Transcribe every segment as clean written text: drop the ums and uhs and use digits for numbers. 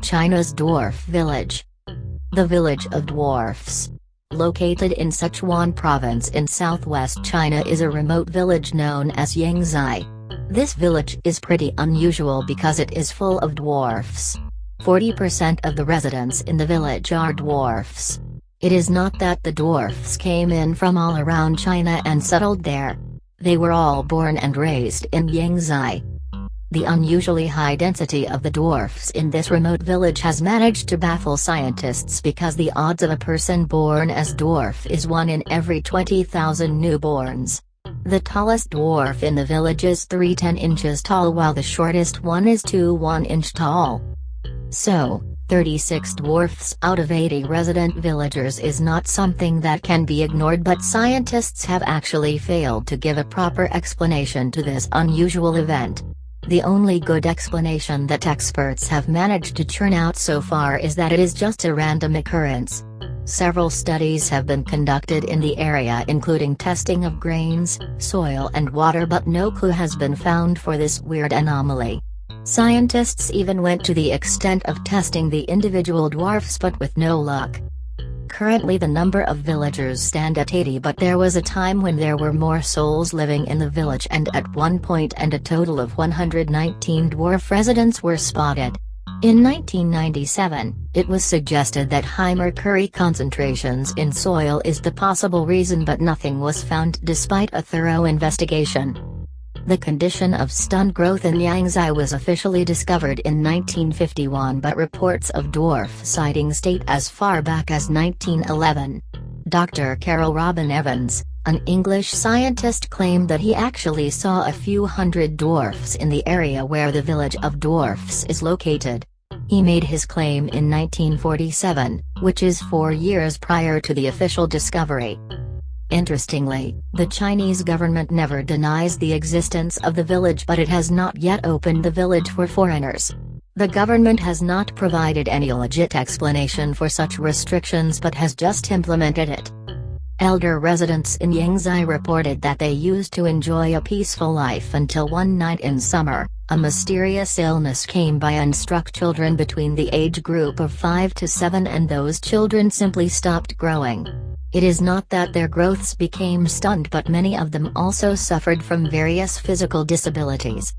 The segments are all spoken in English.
China's dwarf village. The Village of Dwarfs, located in Sichuan Province in southwest China, is a remote village known as Yangsi. This village is pretty unusual because it is full of dwarfs. 40% of the residents in the village are dwarfs. It is not that the dwarfs came in from all around China and settled there. They were all born and raised in Yangsi. The unusually high density of the dwarfs in this remote village has managed to baffle scientists because the odds of a person born as dwarf is 1 in every 20,000 newborns. The tallest dwarf in the village is 310 inches tall, while the shortest one is 1 inch tall. So, 36 dwarfs out of 80 resident villagers is not something that can be ignored, but scientists have actually failed to give a proper explanation to this unusual event. The only good explanation that experts have managed to churn out so far is that it is just a random occurrence. Several studies have been conducted in the area, including testing of grains, soil and water, but no clue has been found for this weird anomaly. Scientists even went to the extent of testing the individual dwarfs, but with no luck. Currently the number of villagers stand at 80, but there was a time when there were more souls living in the village, and at one point a total of 119 dwarf residents were spotted. In 1997, it was suggested that high mercury concentrations in soil is the possible reason, but nothing was found despite a thorough investigation. The condition of stunned growth in Yangsi was officially discovered in 1951, but reports of dwarf sightings date as far back as 1911. Dr. Carol Robin Evans, an English scientist, claimed that he actually saw a few hundred dwarfs in the area where the Village of Dwarfs is located. He made his claim in 1947, which is 4 years prior to the official discovery. Interestingly, the Chinese government never denies the existence of the village, but it has not yet opened the village for foreigners. The government has not provided any legit explanation for such restrictions, but has just implemented it. Elder residents in Yangsi reported that they used to enjoy a peaceful life until one night in summer, a mysterious illness came by and struck children between the age group of 5 to 7, and those children simply stopped growing. It is not that their growths became stunted, but many of them also suffered from various physical disabilities.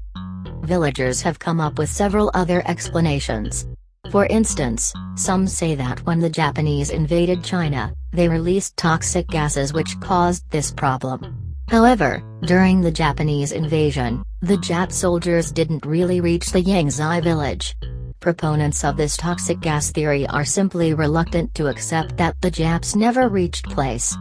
Villagers have come up with several other explanations. For instance, some say that when the Japanese invaded China, they released toxic gases which caused this problem. However, during the Japanese invasion, the Jap soldiers didn't really reach the Yangsi village. Proponents of this toxic gas theory are simply reluctant to accept that the Japs never reached place.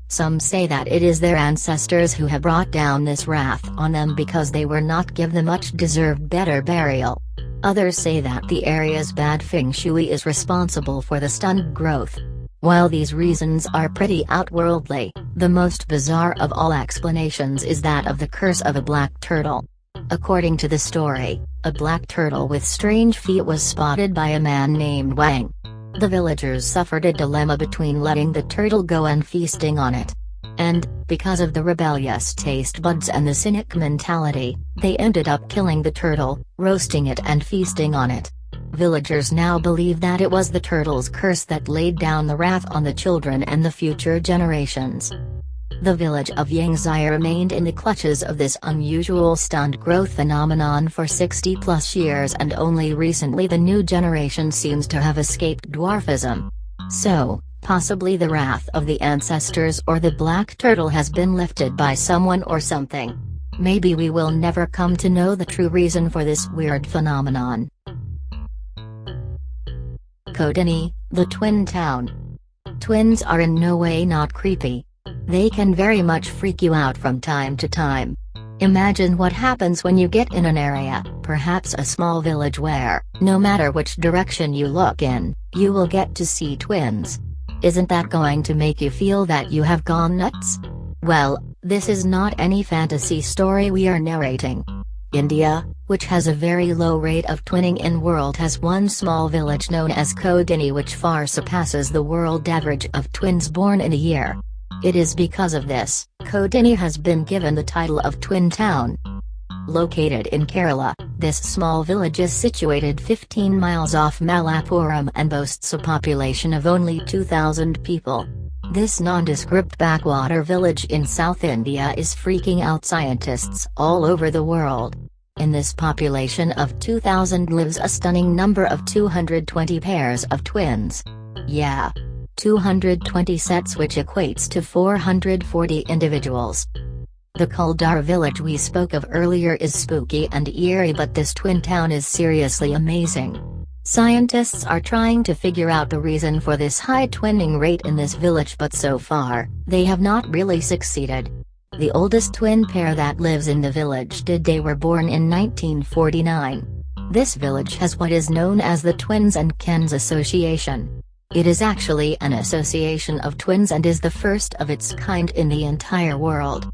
Some say that it is their ancestors who have brought down this wrath on them because they were not given the much-deserved better burial. Others say that the area's bad feng shui is responsible for the stunted growth. While these reasons are pretty outworldly, the most bizarre of all explanations is that of the curse of a black turtle. According to the story, a black turtle with strange feet was spotted by a man named Wang. The villagers suffered a dilemma between letting the turtle go and feasting on it. And, because of the rebellious taste buds and the cynic mentality, they ended up killing the turtle, roasting it and feasting on it. Villagers now believe that it was the turtle's curse that laid down the wrath on the children and the future generations. The village of Yangsi remained in the clutches of this unusual stunned growth phenomenon for 60+ years, and only recently the new generation seems to have escaped dwarfism. So, possibly the wrath of the ancestors or the black turtle has been lifted by someone or something. Maybe we will never come to know the true reason for this weird phenomenon. Kodinhi, the twin town. Twins are in no way not creepy. They can very much freak you out from time to time. Imagine what happens when you get in an area, perhaps a small village, where, no matter which direction you look in, you will get to see twins. Isn't that going to make you feel that you have gone nuts? Well, this is not any fantasy story we are narrating. India, which has a very low rate of twinning in world, has one small village known as Kodinhi, which far surpasses the world average of twins born in a year. It is because of this, Kodinhi has been given the title of Twin Town. Located in Kerala, this small village is situated 15 miles off Malappuram and boasts a population of only 2,000 people. This nondescript backwater village in South India is freaking out scientists all over the world. In this population of 2,000 lives a stunning number of 220 pairs of twins. Yeah. 220 sets, which equates to 440 individuals. The Kuldar village we spoke of earlier is spooky and eerie, but this twin town is seriously amazing. Scientists are trying to figure out the reason for this high twinning rate in this village, but so far, they have not really succeeded. The oldest twin pair that lives in the village they were born in 1949. This village has what is known as the Twins and Kens Association. It is actually an association of twins and is the first of its kind in the entire world.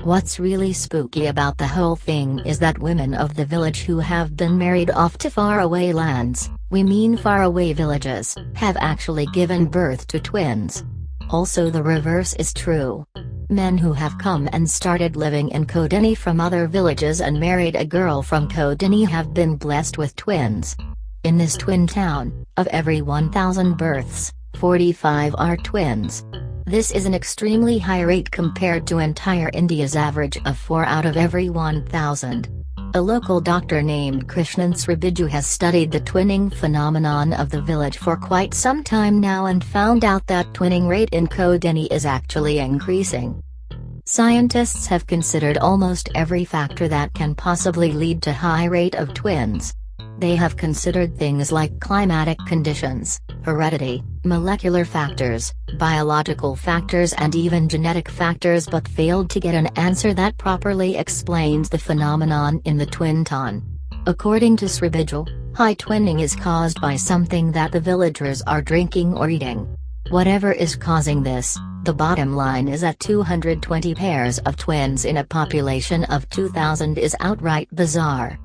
What's really spooky about the whole thing is that women of the village who have been married off to faraway lands, we mean faraway villages, have actually given birth to twins. Also, the reverse is true. Men who have come and started living in Kodinhi from other villages and married a girl from Kodinhi have been blessed with twins. In this twin town, of every 1,000 births, 45 are twins. This is an extremely high rate compared to entire India's average of 4 out of every 1,000. A local doctor named Krishnan Sribiju has studied the twinning phenomenon of the village for quite some time now and found out that twinning rate in Kodinhi is actually increasing. Scientists have considered almost every factor that can possibly lead to high rate of twins. They have considered things like climatic conditions, heredity, molecular factors, biological factors and even genetic factors, but failed to get an answer that properly explains the phenomenon in the twin town. According to Sribiju, high twinning is caused by something that the villagers are drinking or eating. Whatever is causing this, the bottom line is that 220 pairs of twins in a population of 2,000 is outright bizarre.